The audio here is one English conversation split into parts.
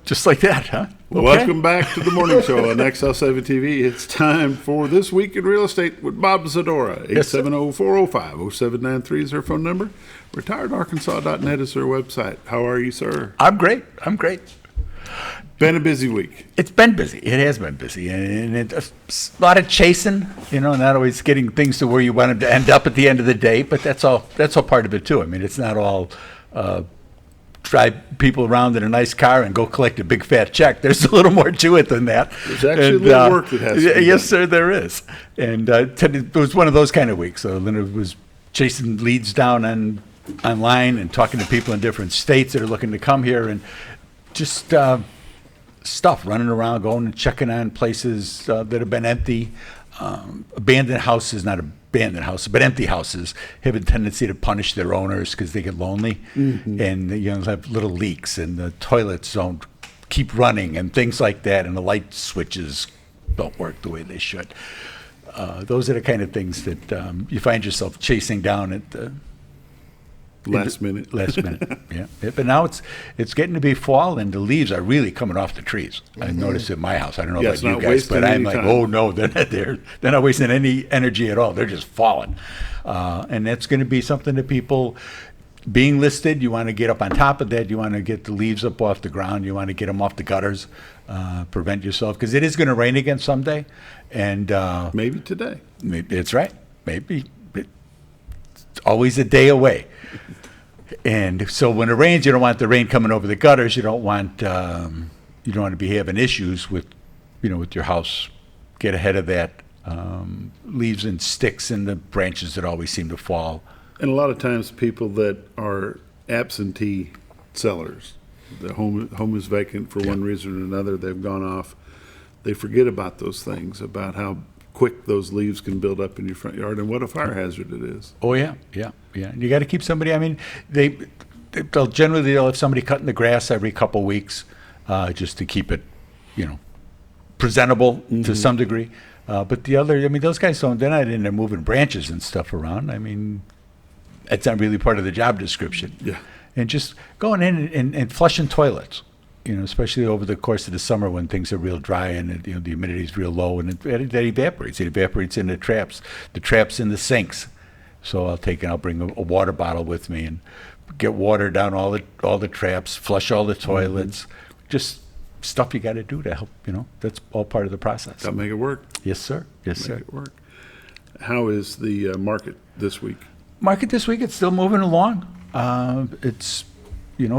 Just like that, huh? Okay. Welcome back to the morning show on XL7 TV. It's time for This Week in Real Estate with Bob Zdora. 870-405-0793 is her phone number. RetiredArkansas.net is her website. How are you, sir? I'm great. Been a busy week. It's been busy. It has been busy. And it's a lot of chasing, not always getting things to where you want them to end up at the end of the day, but that's all part of it, too. I mean, it's not all drive people around in a nice car and go collect a big fat check. There's a little more to it than that. There's actually a little work that has to be yes, done. sir, there is. And it was one of those kind of weeks. So Linda was chasing leads down online and talking to people in different states that are looking to come here, and just stuff, running around, going and checking on places that have been empty. Abandoned houses, not abandoned houses, but empty houses have a tendency to punish their owners because they get lonely, and have little leaks, and the toilets don't keep running, and things like that, and the light switches don't work the way they should. Those are the kind of things that you find yourself chasing down at the Last minute. Yeah. But now it's getting to be fall, and the leaves are really coming off the trees. I noticed in my house. I don't know about you guys, but I'm like, oh no, they're not wasting any energy at all. They're just falling, and that's going to be something that people being listed. You want to get up on top of that. You want to get the leaves up off the ground. You want to get them off the gutters. Prevent yourself, because it is going to rain again someday, and Maybe today. maybe it's right. Maybe it's always a day away. And so when it rains, you don't want the rain coming over the gutters. You don't want to be having issues with your house. Get ahead of that. Leaves and sticks and the branches that always seem to fall. And a lot of times people that are absentee sellers, the home is vacant for one reason or another, they've gone off, they forget about those things, about how quick those leaves can build up in your front yard and what a fire hazard it is. Oh, yeah. You got to keep somebody. I mean, they'll generally have somebody cutting the grass every couple weeks, just to keep it, presentable to some degree. But those guys they're not in there moving branches and stuff around. I mean, it's not really part of the job description. Yeah. And just going in and flushing toilets, especially over the course of the summer when things are real dry and the humidity is real low, and that evaporates. It evaporates in the traps in the sinks. So I'll bring a water bottle with me and get water down all the traps, flush all the toilets, just stuff you got to do to help. That's all part of the process. Got to make it work. Yes, sir. Yes, sir. Make it work. How is the market this week? Market this week, it's still moving along. It's,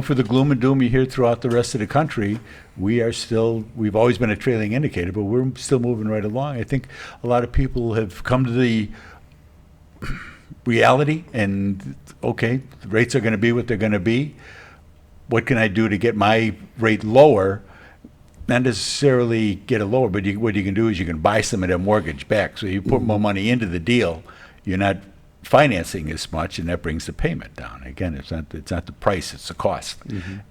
for the gloom and doom you hear throughout the rest of the country, we've always been a trailing indicator, but we're still moving right along. I think a lot of people have come to the reality and, okay, the rates are going to be what they're going to be. What can I do to get my rate lower? Not necessarily get it lower, but what you can do is you can buy some of their mortgage back. So you put more money into the deal, you're not financing as much, and that brings the payment down. Again, it's not the price, it's the cost.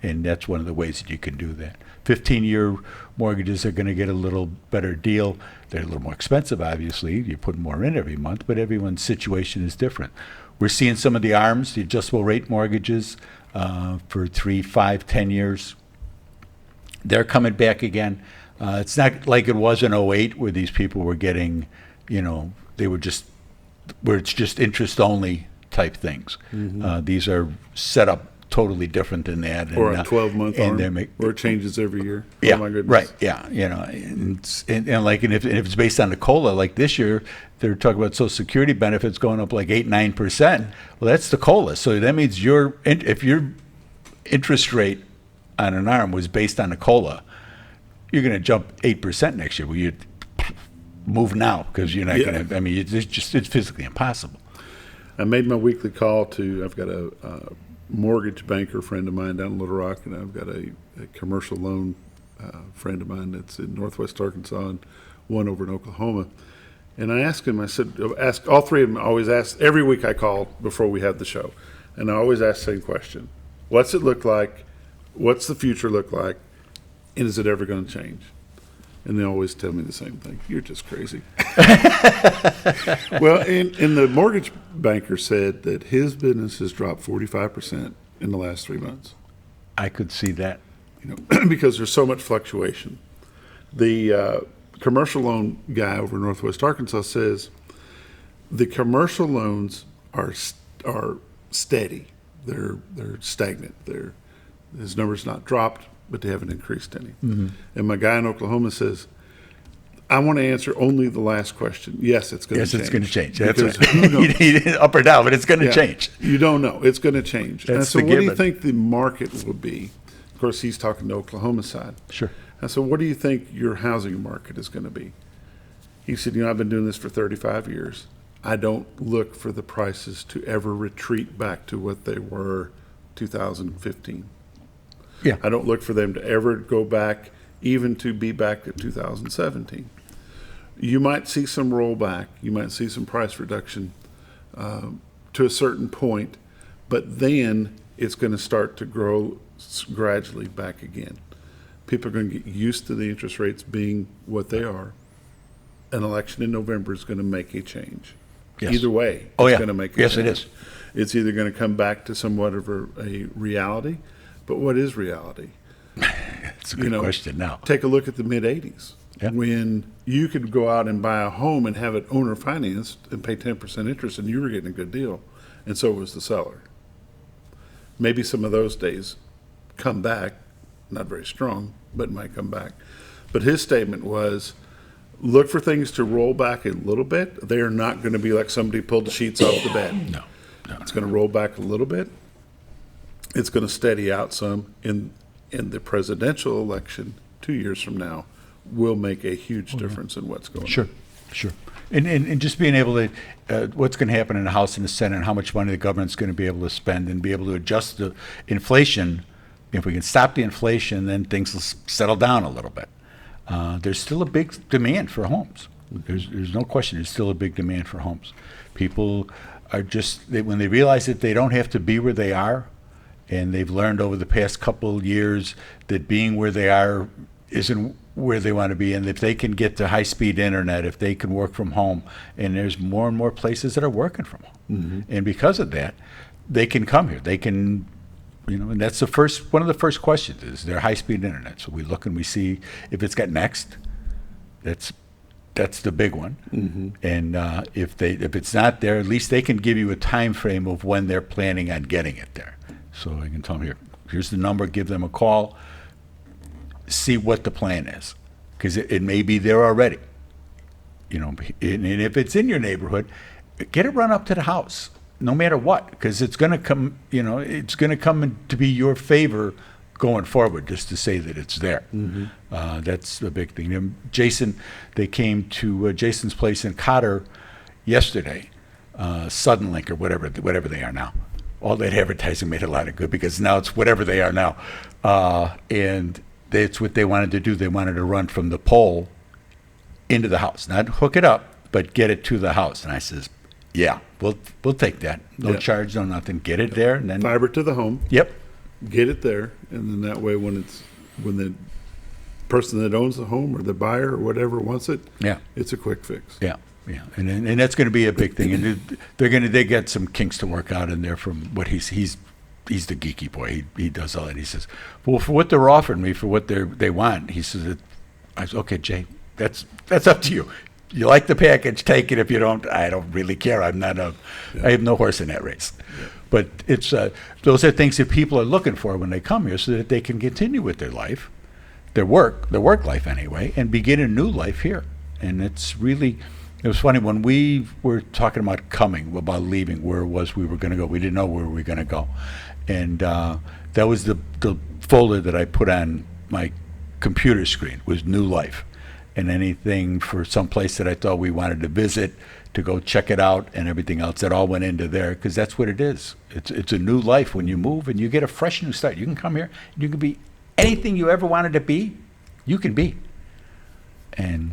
And that's one of the ways that you can do that. 15-year mortgages are going to get a little better deal. They're a little more expensive, obviously. You put more in every month, but everyone's situation is different. We're seeing some of the ARMs, the adjustable rate mortgages, for 3, 5, 10 years. They're coming back again. It's not like it was in '08 where these people were getting, where it's just interest only type things. These are set up totally different than that. Or a 12-month arm, where it changes every year. Yeah, oh my goodness. right. Yeah, and if it's based on the COLA, like this year, they're talking about Social Security benefits going up like 8-9%. Well, that's the COLA. So that means if your interest rate on an ARM was based on the COLA, you're going to jump 8% next year. Well, you move now because you're not going to. I mean, it's physically impossible. I made my weekly call I've got a mortgage banker friend of mine down in Little Rock, and I've got a commercial loan friend of mine that's in Northwest Arkansas and one over in Oklahoma. And I asked him, ask all three of them, I always ask, every week I call before we have the show, and I always ask the same question. What's it look like? What's the future look like? And is it ever going to change? And they always tell me the same thing. You're just crazy. Well, and the mortgage banker said that his business has dropped 45% in the last 3 months. I could see that. because there's so much fluctuation. The commercial loan guy over in Northwest Arkansas says the commercial loans are steady. They're stagnant. His numbers not dropped, but they haven't increased any. Mm-hmm. And my guy in Oklahoma says, I want to answer only the last question. Yes, it's going to change. Yes, it's going to change. That's Because right. who knows? He didn't up or down, but it's going to Yeah, change. You don't know. It's going to change. And That's so the what do you given. think the market will be? Of course, he's talking to Oklahoma side. Sure. And so what do you think your housing market is going to be? He said, I've been doing this for 35 years. I don't look for the prices to ever retreat back to what they were 2015. Yeah. I don't look for them to ever go back, even to be back at 2017. You might see some rollback. You might see some price reduction to a certain point, but then it's going to start to grow gradually back again. People are going to get used to the interest rates being what they are. An election in November is going to make a change. Yes. Either way, Oh, it's yeah. going to make a Yes, change. it is. It's either going to come back to somewhat of a reality, but what is reality? It's a good question now. Take a look at the mid-'80s. Yeah. When you could go out and buy a home and have it owner financed and pay 10% interest, and you were getting a good deal, and so was the seller. Maybe some of those days come back, not very strong, but might come back. But his statement was, look for things to roll back a little bit. They are not going to be like somebody pulled the sheets off the bed. No. It's going to roll back a little bit. It's going to steady out some. In the presidential election 2 years from now will make a huge difference in what's going Sure, on. sure. And just being able to, what's going to happen in the House and the Senate, and how much money the government's going to be able to spend, and be able to adjust the inflation. If we can stop the inflation, then things will settle down a little bit. There's still a big demand for homes. There's no question. There's still a big demand for homes. People are when they realize that they don't have to be where they are, and they've learned over the past couple of years that being where they are isn't where they want to be, and if they can get to high-speed internet, if they can work from home, and there's more and more places that are working from home, and because of that, they can come here. They can, and that's one of the first questions is their high-speed internet. So we look and we see if it's got Next. That's the big one, and if it's not there, at least they can give you a time frame of when they're planning on getting it there. So I can tell them here's the number, give them a call, see what the plan is, because it may be there already. And if it's in your neighborhood, get it run up to the house, no matter what, because it's going to come. It's going to come to be your favor going forward, just to say that it's there. That's the big thing. And Jason, they came to Jason's place in Cotter yesterday, Suddenlink or whatever they are now. All that advertising made a lot of good, because now it's whatever they are now. And that's what they wanted to do. They wanted to run from the pole into the house, not hook it up, but get it to the house. And I says, yeah, we'll take that. No charge, no nothing. Get it there, and then Fiber to the home. Yep. Get it there, and then that way when the person that owns the home or the buyer or whatever wants it, Yeah. it's a quick fix. Yeah, and that's going to be a big thing, and they got some kinks to work out in there from what he's the geeky boy. He does all that. He says, well, for what they're offering me, for what they want, he says, I said, okay, Jay, that's up to you. You like the package, take it. If you don't, I don't really care. I have no horse in that race. Yeah. But it's those are things that people are looking for when they come here, so that they can continue with their life, their work life anyway, and begin a new life here. And it was funny when we were talking about leaving, where it was we were going to go. We didn't know where we were going to go, and that was the folder that I put on my computer screen was New Life, and anything for some place that I thought we wanted to visit, to go check it out, and everything else that all went into there, because that's what it is. It's a new life when you move, and you get a fresh new start. You can come here, you can be anything you ever wanted to be, you can be. And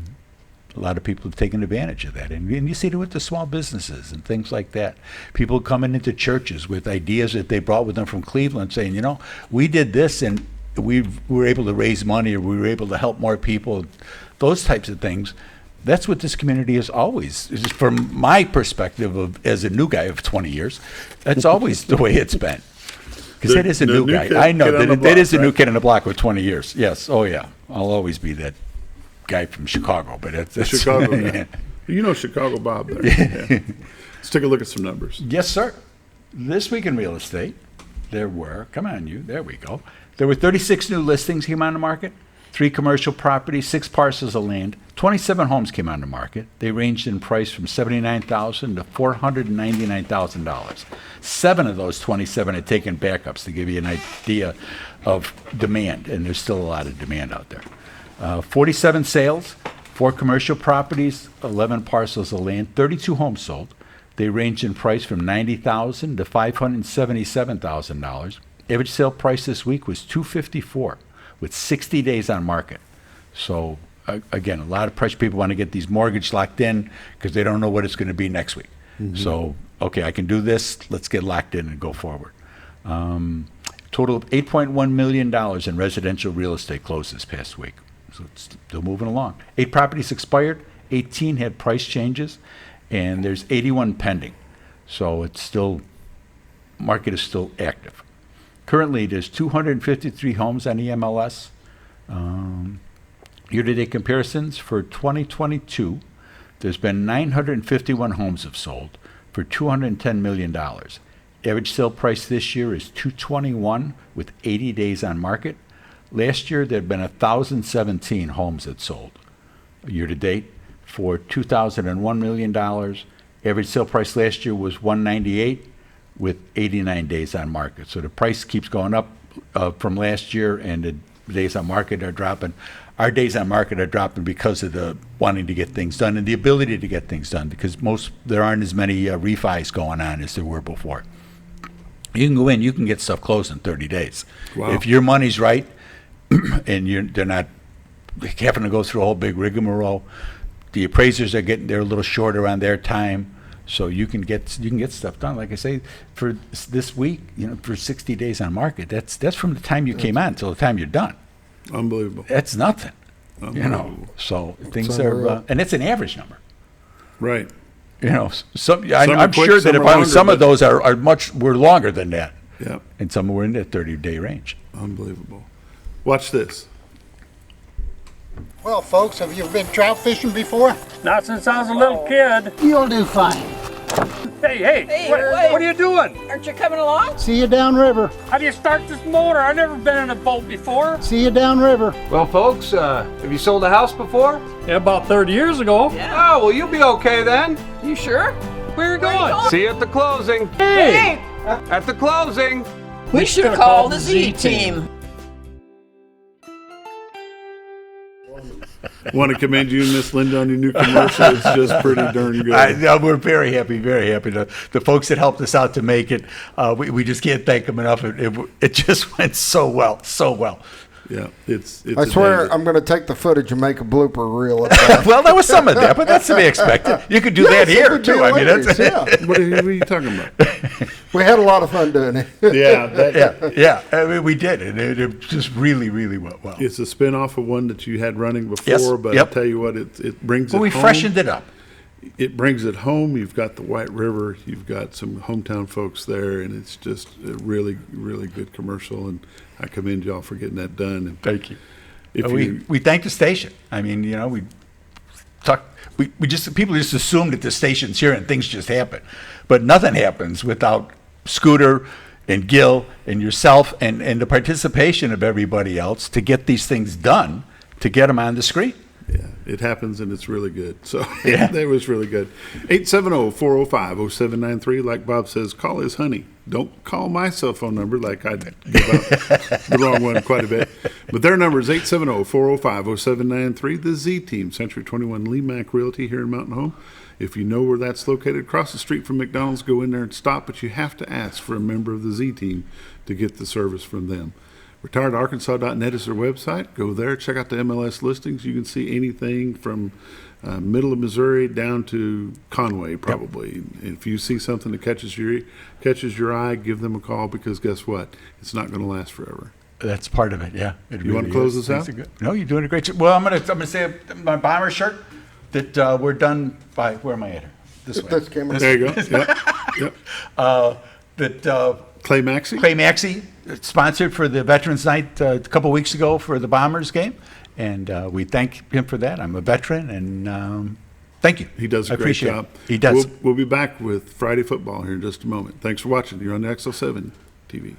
a lot of people have taken advantage of that. And you see it with the small businesses and things like that. People coming into churches with ideas that they brought with them from Cleveland, saying, we did this, and we were able to raise money, or we were able to help more people, those types of things. That's what this community is always, from my perspective as a new guy of 20 years, that's always the way it's been. Because that is a The new new guy. kid- I know kid on the that is a block, new right? kid on the block with 20 years. Yes. Oh yeah. I'll always be that guy from Chicago. But that's Chicago yeah. guy. You know Chicago Bob there. Yeah. Let's take a look at some numbers. Yes, sir. This week in real estate, there were. Come on, you. There we go. There were 36 new listings came on the market. 3 commercial properties, 6 parcels of land, 27 homes came on the market. They ranged in price from $79,000 to $499,000. 7 of those 27 had taken backups to give you an idea of demand, and there's still a lot of demand out there. 47 sales, 4 commercial properties, 11 parcels of land, 32 homes sold. They range in price from $90,000 to $577,000. Average sale price this week was $254,000. With 60 days on market. So again, a lot of pressure. People want to get these mortgage locked in because they don't know what it's going to be next week. So, okay, I can do this. Let's get locked in and go forward. Total of $8.1 million in residential real estate closed this past week. So it's still moving along. 8 properties expired. 18 had price changes. And there's 81 pending. So it's still, market is still active. Currently, there's 253 homes on the MLS. Year-to-date comparisons for 2022, there's been 951 homes have sold for $210 million. Average sale price this year is $221 with 80 days on market. Last year, there had been 1,017 homes that sold year-to-date for $2,001 million. Average sale price last year was $198 with 89 days on market. So the price keeps going up from last year, and the days on market are dropping. Our days on market are dropping because of the wanting to get things done and the ability to get things done, because there aren't as many refis going on as there were before. You can go in, you can get stuff closed in 30 days. Wow. If your money's right and they're not having to go through a whole big rigmarole, the appraisers they're a little shorter on their time. So you can get stuff done. Like I say, for this week, for 60 days on market, that's from the time you came on till the time you're done. Unbelievable. That's nothing. Unbelievable. So things unreal. are, and it's an average number. Right. I'm Some are quick, sure that some are if longer, some of but- those were longer than that, Yeah. and some were in that 30-day range. Unbelievable. Watch this. Well, folks, have you been trout fishing before? Not since I was a little kid. You'll do fine. Hey, Hey, what wait. are you doing? Aren't you coming along? See you downriver. How do you start this motor? I've never been in a boat before. See you downriver. Well, folks, have you sold a house before? Yeah, about 30 years ago. Yeah. Oh, well, you'll be okay then. You sure? Where are you going? See you at the closing. Hey! At the closing. We should have called the Z team. Want to commend you and Miss Linda on your new commercial. It's just pretty darn good. We're very happy, very happy. The folks that helped us out to make it, we just can't thank them enough. It just went so well, so well. Yeah, it's I swear amazing. I'm going to take the footage and make a blooper reel of that. Well, there was some of that, but that's to be expected. You could do that Yes, it here would be too. I mean, that's hilarious, yeah. What are you talking about? We had a lot of fun doing it. yeah. I mean, we did, and it just really, really went well. It's a spin-off of one that you had running before, Yes, but yep. I'll tell you what, it brings Well, it we home. freshened it up. It brings it home. You've got the White River. You've got some hometown folks there, and it's just a really, really good commercial, and I commend y'all for getting that done. And Thank you. if We thank the station. I mean, we talk. We just people just assume that the station's here and things just happen, but nothing happens without Scooter and Gil and yourself and the participation of everybody else to get these things done, to get them on the screen. Yeah, it happens, and it's really good. So Yeah. that was really good. 870-405-0793. Like Bob says, call his honey. Don't call my cell phone number like I give out the wrong one quite a bit. But their number is 870-405-0793. The Z Team, Century 21 LeMac Realty here in Mountain Home. If you know where that's located, across the street from McDonald's, go in there and stop, but you have to ask for a member of the Z Team to get the service from them. RetiredArkansas.net is their website. Go there, check out the MLS listings. You can see anything from middle of Missouri down to Conway, probably. And if you see something that catches your eye, give them a call, because guess what? It's not going to last forever. That's part of it. Yeah. It You wanna really close is. this out? Things are good. No, you're doing a great job. Well, I'm gonna say my bomber shirt that we're done by. Where am I at? This way. This camera. There you go. Yep. Yep. that Clay Maxey? Clay Maxey sponsored for the Veterans Night a couple weeks ago for the Bombers game, and we thank him for that. I'm a veteran, and thank you. He does a I great appreciate job. it. He does. We'll be back with Friday football here in just a moment. Thanks for watching. You're on the XL7 TV.